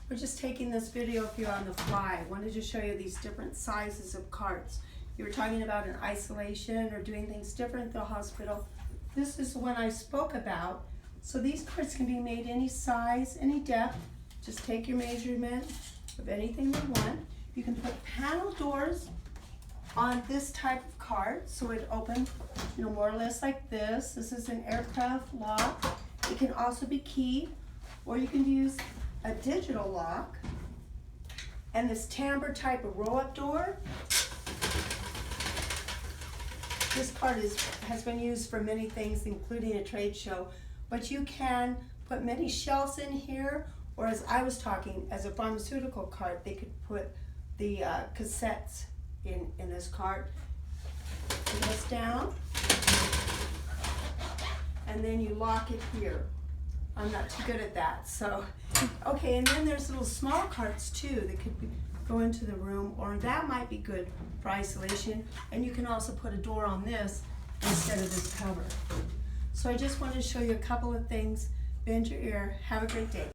We're just taking this video if you're on the fly. I wanted to show you these different sizes of carts. You were talking about in isolation or doing things different at the hospital. This is the one I spoke about. So these carts can be made any size, any depth. Just take your measurement of anything you want. You can put panel doors on this type of cart, so it opens, more or less like this. This is an aircraft lock. It can also be keyed, or you can use a digital lock. And this tambour type of roll-up door. This cart has been used for many things, including a trade show, but you can put many shelves in here, or as I was talking, as a pharmaceutical cart, they could put the cassettes in this cart. Put this down, and then you lock it here. I'm not too good at that, so. Okay, and then there's little small carts too that could go into the room, or that might be good for isolation. And you can also put a door on this instead of this cover. So I just wanted to show you a couple of things. Bend your ear. Have a great day.